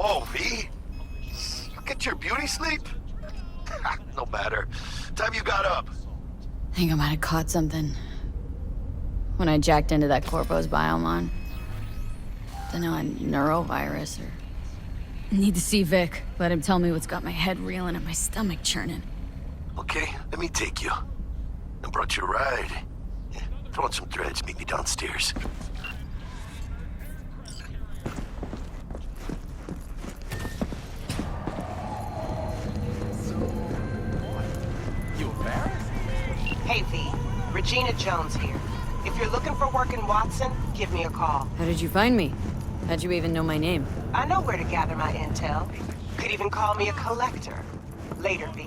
Whoa, V? You get your beauty sleep? No matter. Time you got up? I think I might have caught something. When I jacked into that Corpo's biomon. Dunno, a neurovirus or... Need to see Vic. Let him tell me what's got my head reeling and my stomach churning. Okay, let me take you. I brought you a ride. Yeah, throw on some threads, meet me downstairs. Hey, V. Regina Jones here. If you're looking for work in Watson, give me a call. How did you find me? How'd you even know my name? I know where to gather my intel. Could even call me a collector. Later, V.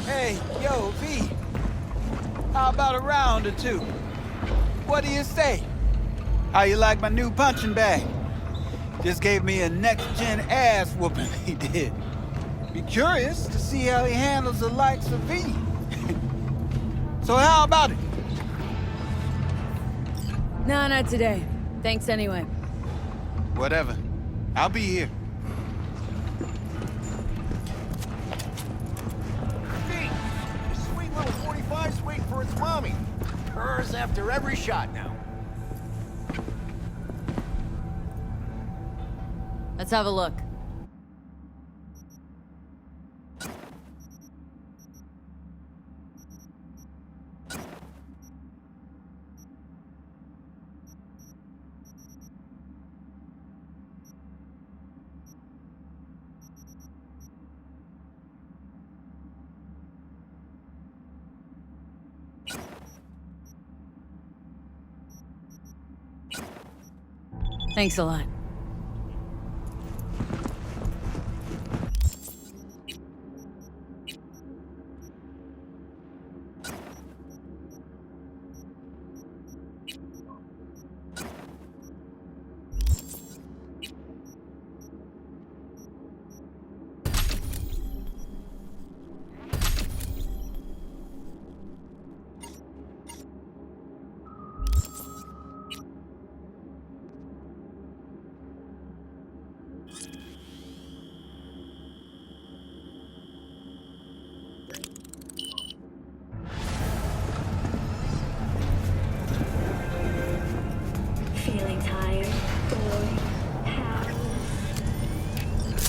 Hey, yo, V. How about a round or two? What do you say? How you like my new punching bag? Just gave me a next-gen ass whooping, he did. Be curious to see how he handles the likes of V. So how about it? No, not today. Thanks anyway. Whatever. I'll be here. V, the sweet little 45's waiting for its mommy. Purrs after every shot now. Let's have a look. Thanks a lot. Feeling tired, bored, happy.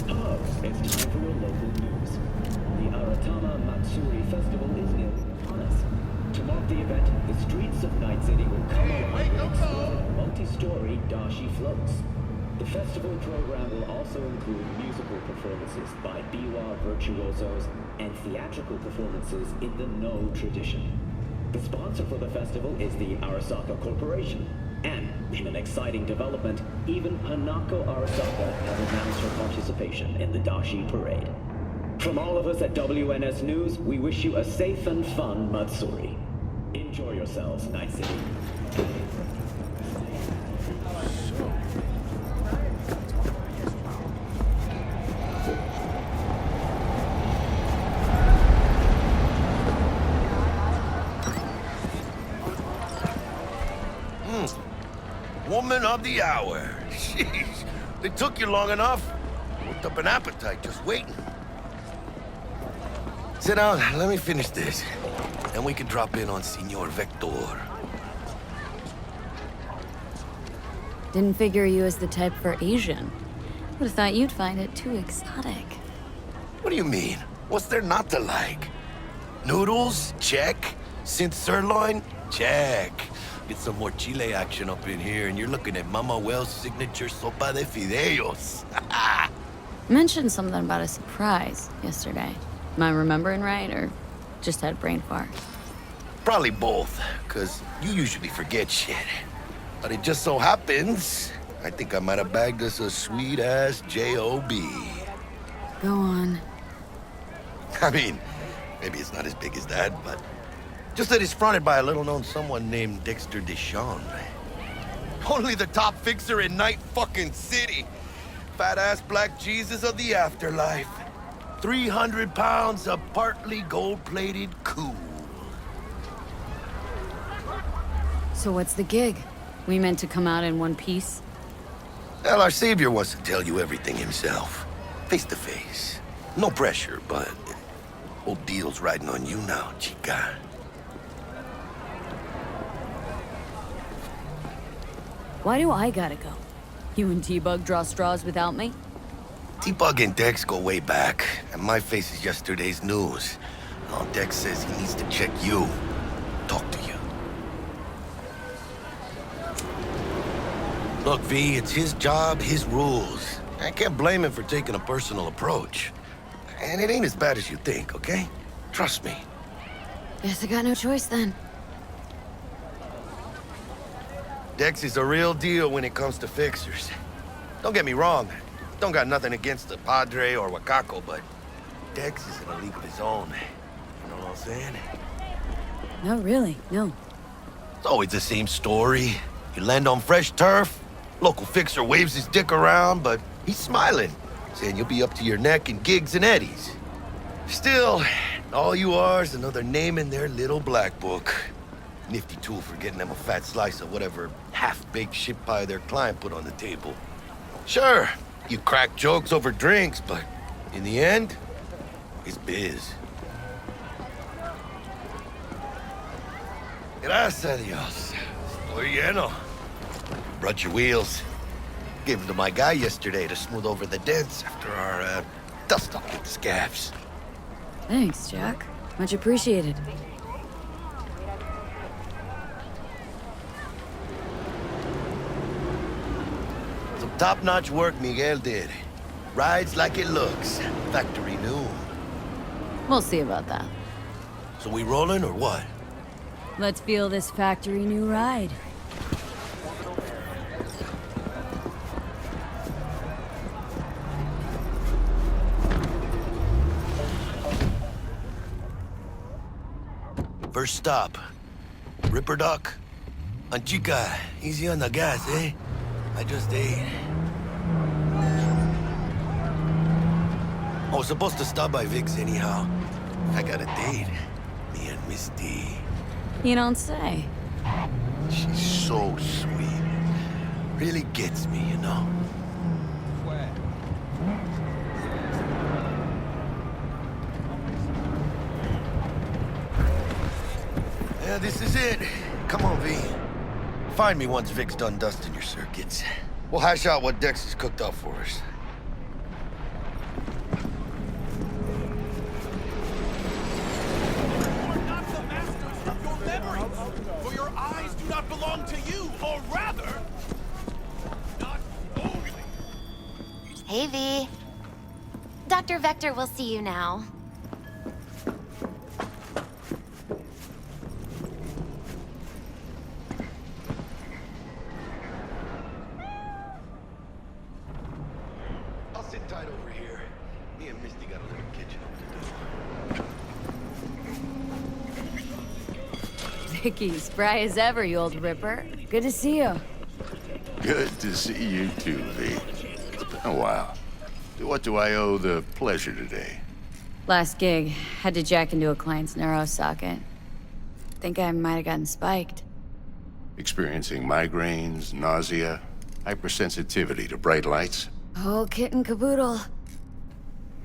Hello, it's time for your local news. The Aratama Matsuri Festival is nearly upon us. To mark the event, the streets of Night City will come alive with exquisite multi-story dashi floats. The festival program will also include musical performances by biwa virtuosos and theatrical performances in the No tradition. The sponsor for the festival is the Arasaka Corporation. And, in an exciting development, even Hanako Arasaka has announced her participation in the Dashi Parade. From all of us at WNS News, we wish you a safe and fun Matsuri. Enjoy yourselves, Night City. Woman of the hour. Jeez, they took you long enough. Worked up an appetite just waiting. Sit down, let me finish this. Then we can drop in on Senor Vector. Didn't figure you as the type for Asian. Would've thought you'd find it too exotic. What do you mean? What's there not to like? Noodles? Check. Synth sirloin? Check. Get some more Chile action up in here, and you're looking at Mama Wells' signature sopa de fideos. Mentioned something about a surprise yesterday. Am I remembering right, or just had a brain fart? Probably both, because you usually forget shit. But it just so happens, I think I might have bagged us a sweet-ass J.O.B. Go on. I mean, maybe it's not as big as that, but just that it's fronted by a little-known someone named Dexter Deshawn. Only the top fixer in Night fucking City. Fat-ass black Jesus of the afterlife. 300 pounds of partly gold-plated cool. So what's the gig? We meant to come out in one piece? Well, our savior wants to tell you everything himself. Face to face. No pressure, but whole deal's riding on you now, chica. Why do I gotta go? You and T-Bug draw straws without me? T-Bug and Dex go way back, and my face is yesterday's news. Now Dex says he needs to check you. Talk to you. Look, V, it's his job, his rules. I can't blame him for taking a personal approach. And it ain't as bad as you think, okay? Trust me. Guess I got no choice then. Dex is a real deal when it comes to fixers. Don't get me wrong. Don't got nothing against the Padre or Wakako, but Dex is in a league of his own. You know what I'm saying? No, really, no. It's always the same story. You land on fresh turf, local fixer waves his dick around, but he's smiling, saying you'll be up to your neck in gigs and eddies. Still, all you are is another name in their little black book. Nifty tool for getting them a fat slice of whatever half-baked shit pie their client put on the table. Sure, you crack jokes over drinks, but in the end, it's biz. Gracias a Dios. Estoy lleno. Brought your wheels. Gave them to my guy yesterday to smooth over the dents after our, dust-up with the scabs. Thanks, Jack. Much appreciated. Some top-notch work Miguel did. Rides like it looks. Factory new. We'll see about that. So we rolling or what? Let's feel this factory new ride. First stop. Ripper Duck. And chica, easy on the gas, eh? I just ate. I was supposed to stop by Vic's anyhow. I got a date. Me and Misty. You don't say. She's so sweet. Really gets me, you know? Yeah, this is it. Come on, V. Find me once Vic's done dusting your circuits. We'll hash out what Dex has cooked up for us. Not the masters of your memories, for your eyes do not belong to you, or rather, not only. Hey, V. Dr. Vector will see you now. I'll sit tight over here. Me and Misty got a little kitchen up to do. Vicky, spry as ever, you old ripper. Good to see you. Good to see you too, V. It's been a while. What do I owe the pleasure today? Last gig, had to jack into a client's neuro socket. Think I might have gotten spiked. Experiencing migraines, nausea, hypersensitivity to bright lights? Oh, kit and caboodle.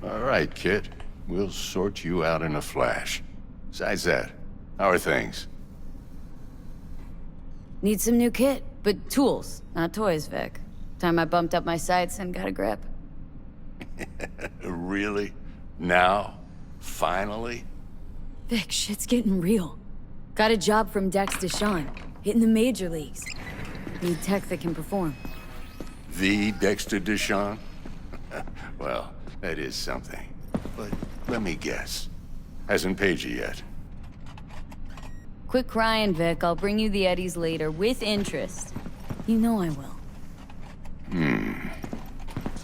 All right, Kit. We'll sort you out in a flash. Besides that, how are things? Need some new kit, but tools, not toys, Vic. Time I bumped up my sights and got a grip. Really? Now? Finally? Vic, shit's getting real. Got a job from Dex Deshawn, hitting the major leagues. Need tech that can perform. The Dexter Deshawn? Well, that is something. But let me guess. Hasn't paid you yet. Quit crying, Vic. I'll bring you the eddies later, with interest. You know I will.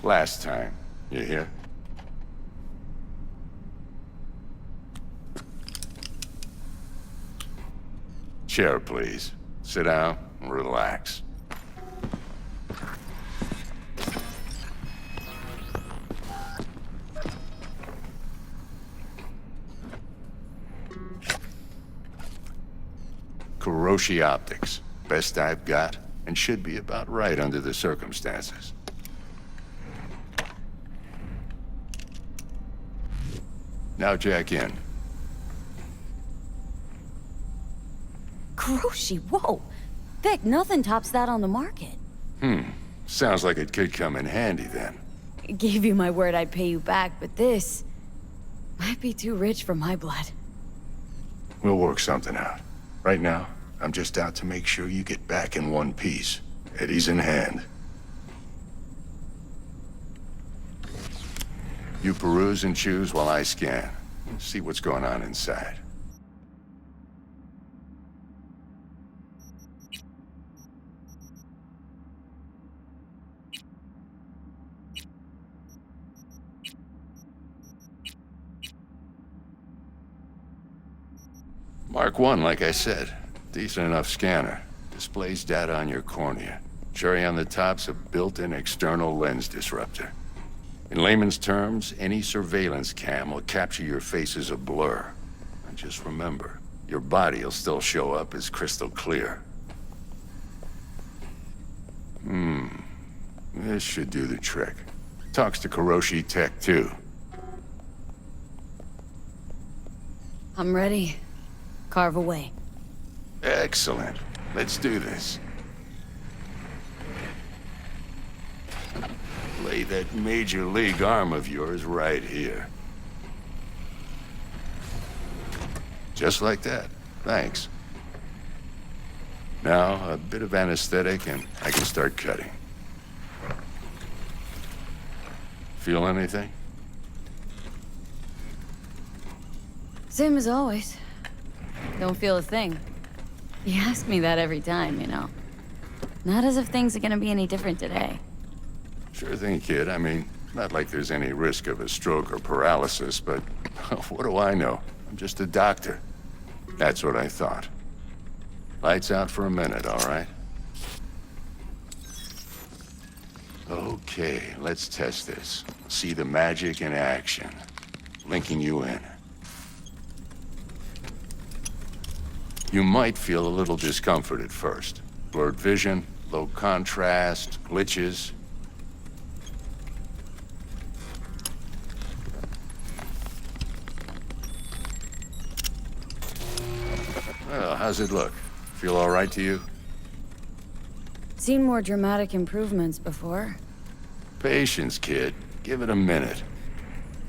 Last time. You hear? Chair, please. Sit down and relax. Kuroshi Optics. Best I've got, and should be about right under the circumstances. Now jack in. Kuroshi, whoa! Vic, nothing tops that on the market. Sounds like it could come in handy then. I gave you my word I'd pay you back, but this might be too rich for my blood. We'll work something out. Right now, I'm just out to make sure you get back in one piece. Eddie's in hand. You peruse and choose while I scan. See what's going on inside. Mark 1, like I said. Decent enough scanner. Displays data on your cornea. Cherry on the top's a built-in external lens disruptor. In layman's terms, any surveillance cam will capture your face as a blur. And just remember, your body will still show up as crystal clear. This should do the trick. Talks to Kuroshi Tech, too. I'm ready. Carve away. Excellent. Let's do this. Lay that major league arm of yours right here. Just like that. Thanks. Now, a bit of anesthetic and I can start cutting. Feel anything? Same as always. Don't feel a thing. You ask me that every time, you know. Not as if things are gonna be any different today. Sure thing, kid. I mean, not like there's any risk of a stroke or paralysis, but what do I know? I'm just a doctor. That's what I thought. Lights out for a minute, all right? Okay, let's test this. See the magic in action. Linking you in. You might feel a little discomfort at first. Blurred vision, low contrast, glitches. Well, how's it look? Feel all right to you? Seen more dramatic improvements before. Patience, kid. Give it a minute.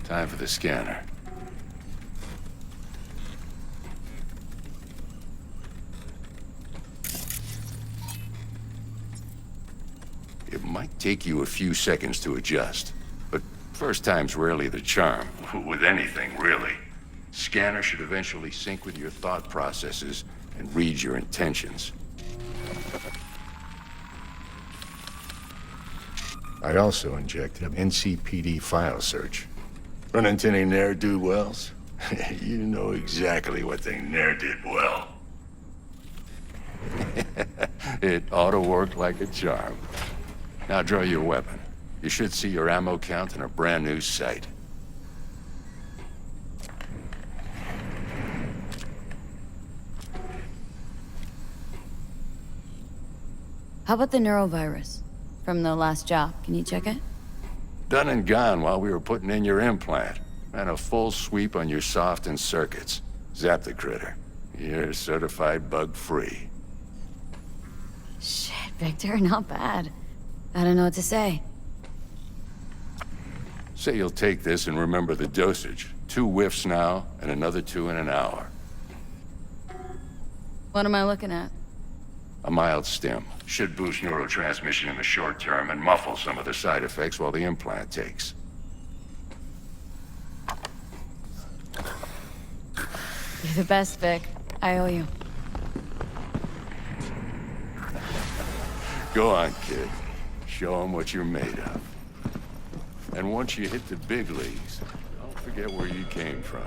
Time for the scanner. It might take you a few seconds to adjust, but first time's rarely the charm. With anything, really. Scanner should eventually sync with your thought processes and read your intentions. I also injected an NCPD file search. Run into any ne'er-do-wells? You know exactly what they ne'er did well. It ought to work like a charm. Now draw your weapon. You should see your ammo count in a brand new sight. How about the neurovirus? From the last job, can you check it? Done and gone while we were putting in your implant. And a full sweep on your soft and circuits. Zap the critter. You're certified bug-free. Shit, Victor, not bad. I don't know what to say. Say you'll take this and remember the dosage. 2 whiffs now, and another 2 in an hour. What am I looking at? A mild stim. Should boost neurotransmission in the short term and muffle some of the side effects while the implant takes. You're the best, Vic. I owe you. Go on, kid. Show them what you're made of. And once you hit the big leagues, don't forget where you came from.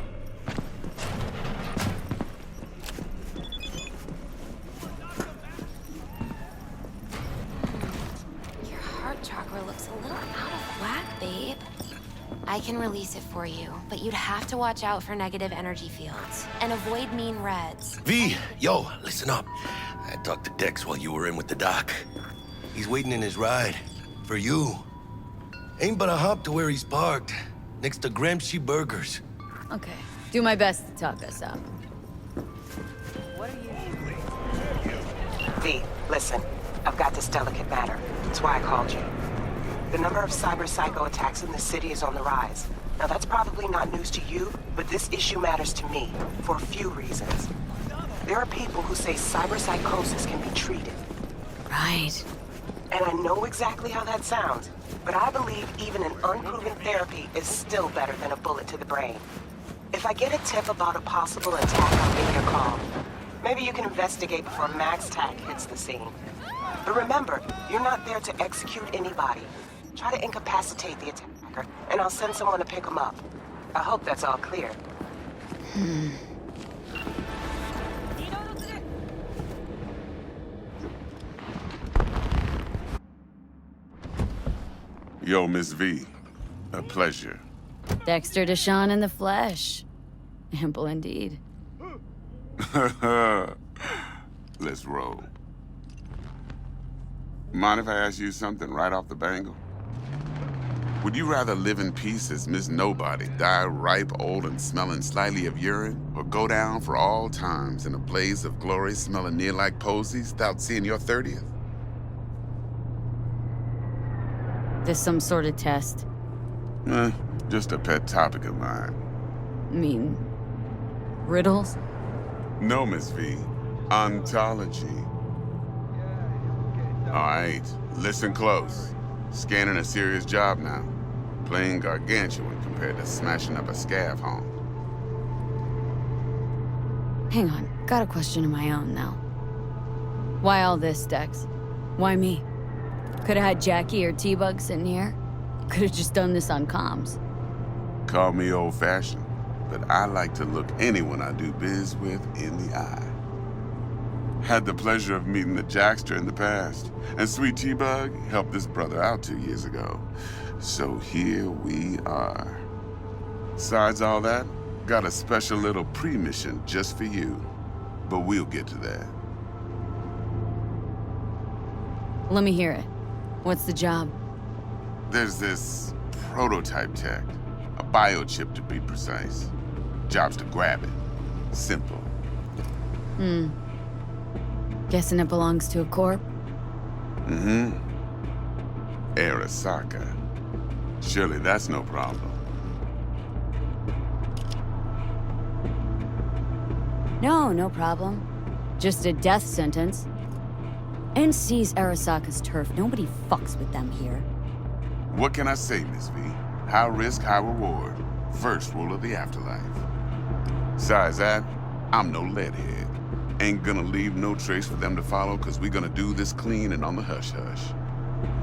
Your heart chakra looks a little out of whack, babe. I can release it for you, but you'd have to watch out for negative energy fields and avoid mean reds. V, yo, listen up. I talked to Dex while you were in with the doc. He's waiting in his ride. For you. Ain't but a hop to where he's parked. Next to Gramsci Burgers. Okay. Do my best to talk us up. V, listen. I've got this delicate matter. That's why I called you. The number of cyber psycho attacks in the city is on the rise. Now that's probably not news to you, but this issue matters to me for a few reasons. There are people who say cyber psychosis can be treated. Right. And I know exactly how that sounds, but I believe even an unproven therapy is still better than a bullet to the brain. If I get a tip about a possible attack, I'll give you a call. Maybe you can investigate before Max Tack hits the scene. But remember, you're not there to execute anybody. Try to incapacitate the attacker, and I'll send someone to pick him up. I hope that's all clear. Yo, Miss V. A pleasure. Dexter Deshawn in the flesh. Ample indeed. Let's roll. Mind if I ask you something right off the bangle? Would you rather live in peace as Miss Nobody, die ripe, old, and smelling slightly of urine, or go down for all times in a blaze of glory smelling near like posies without seeing your 30th? This some sort of test? Just a pet topic of mine. Mean... riddles? No, Miss V. Ontology. All right, listen close. Scanning a serious job now. Playing gargantuan compared to smashing up a scav home. Hang on, got a question of my own now. Why all this, Dex? Why me? Could've had Jackie or T-Bug sitting here. Could've just done this on comms. Call me old-fashioned, but I like to look anyone I do biz with in the eye. Had the pleasure of meeting the Jackster in the past, and Sweet T-Bug helped this brother out 2 years ago. So here we are. Besides all that, got a special little pre-mission just for you. But we'll get to that. Let me hear it. What's the job? There's this prototype tech. A biochip to be precise. Job's to grab it. Simple. Guessing it belongs to a corp? Arasaka. Surely that's no problem. No problem. Just a death sentence. NC's Arasaka's turf. Nobody fucks with them here. What can I say, Miss V? High risk, high reward. First rule of the afterlife. Besides that, I'm no leadhead. Ain't gonna leave no trace for them to follow, cause we gonna do this clean and on the hush-hush.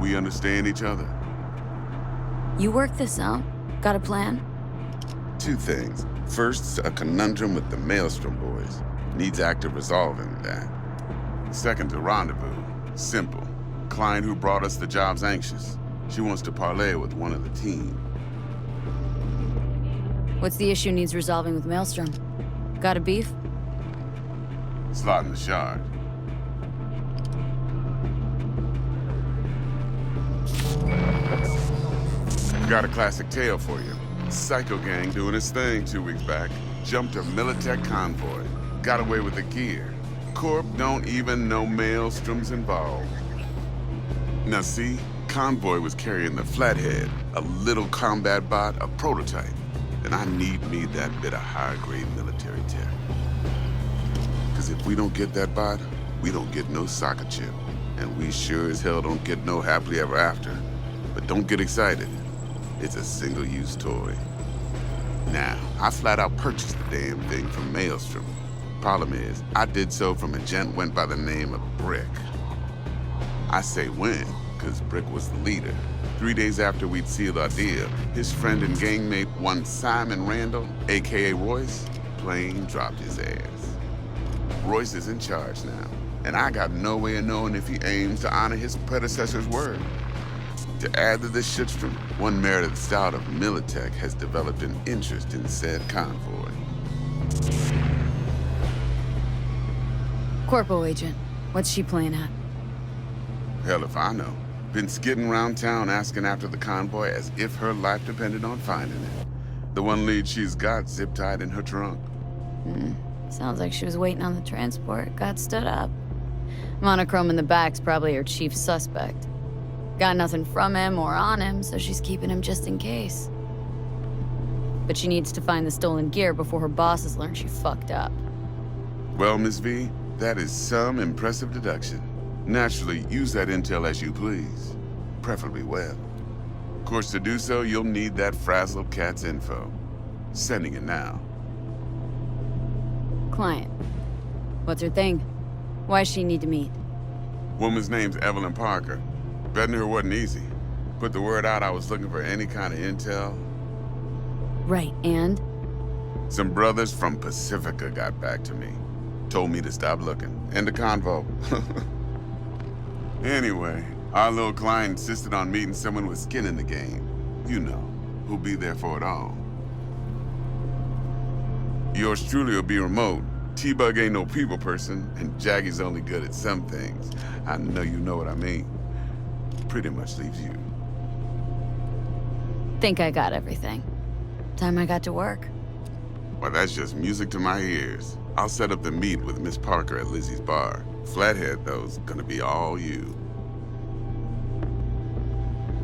We understand each other? You work this out? Got a plan? Two things. First, a conundrum with the Maelstrom boys. Needs active resolving that. Second, a rendezvous. Simple. Client who brought us the job's anxious. She wants to parlay with one of the team. What's the issue needs resolving with Maelstrom? Got a beef? Slot in the shard. Got a classic tale for you. Psycho gang doing its thing 2 weeks back. Jumped a Militech convoy. Got away with the gear. Corp don't even know Maelstrom's involved. Now see, convoy was carrying the Flathead, a little combat bot, a prototype. And I need me that bit of high-grade military tech. Because if we don't get that bot, we don't get no soccer chip. And we sure as hell don't get no happily ever after. But don't get excited. It's a single-use toy. Now, I flat out purchased the damn thing from Maelstrom. Problem is, I did so from a gent went by the name of Brick. I say when, because Brick was the leader. 3 days after we'd sealed our deal, his friend and gangmate, one Simon Randall, aka Royce, plain dropped his ass. Royce is in charge now, and I got no way of knowing if he aims to honor his predecessor's word. To add to this shitstorm, one Meredith Stout of Militech has developed an interest in said convoy. Corpo agent. What's she playing at? Hell if I know. Been skidding around town asking after the convoy as if her life depended on finding it. The one lead she's got zip-tied in her trunk. Sounds like she was waiting on the transport, got stood up. Monochrome in the back's probably her chief suspect. Got nothing from him or on him, so she's keeping him just in case. But she needs to find the stolen gear before her bosses learn she fucked up. Well, Miss V, that is some impressive deduction. Naturally, use that intel as you please. Preferably well. Of course, to do so, you'll need that frazzled cat's info. Sending it now. Client. What's her thing? Why she need to meet? Woman's name's Evelyn Parker. Vetting her wasn't easy. Put the word out I was looking for any kind of intel. Right, and? Some brothers from Pacifica got back to me. Told me to stop looking. End of convo. Anyway, our little client insisted on meeting someone with skin in the game. You know, who'll be there for it all. Yours truly will be remote. T-Bug ain't no people person, and Jaggy's only good at some things. I know you know what I mean. Pretty much leaves you. Think I got everything. Time I got to work. Well, that's just music to my ears. I'll set up the meet with Miss Parker at Lizzie's bar. Flathead, though's gonna be all you.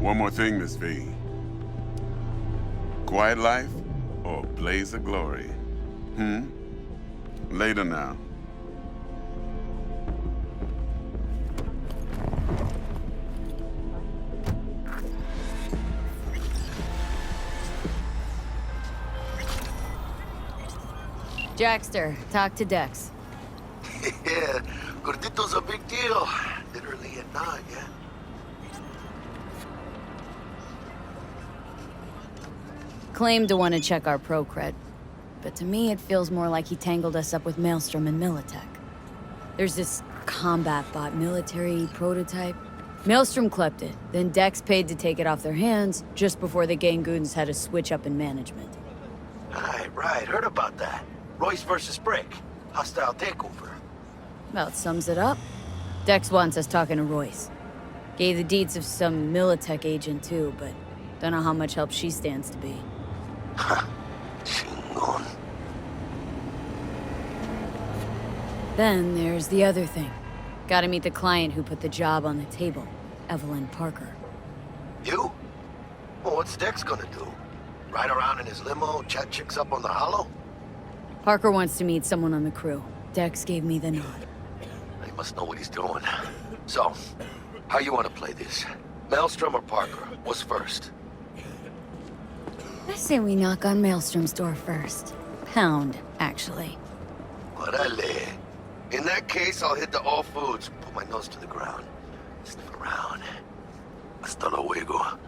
One more thing, Miss V. Quiet life or blaze of glory? Later now. Jackster, talk to Dex. Yeah, Gordito's a big deal. Literally and not, yeah. Claimed to want to check our pro cred, but to me it feels more like he tangled us up with Maelstrom and Militech. There's this combat bot military prototype. Maelstrom clept it, then Dex paid to take it off their hands just before the Gangoons had a switch up in management. Right, heard about that. Royce versus Brick. Hostile takeover. About sums it up. Dex wants us talking to Royce. Gave the deeds of some Militech agent too, but don't know how much help she stands to be. Chingon. Then there's the other thing. Gotta meet the client who put the job on the table, Evelyn Parker. You? Well, what's Dex gonna do? Ride around in his limo, chat chicks up on the hollow? Parker wants to meet someone on the crew. Dex gave me the nod. He must know what he's doing. So, how you want to play this? Maelstrom or Parker? What's first? I say we knock on Maelstrom's door first. Pound, actually. Orale. In that case, I'll hit the all foods, put my nose to the ground. Sniff around. Hasta luego.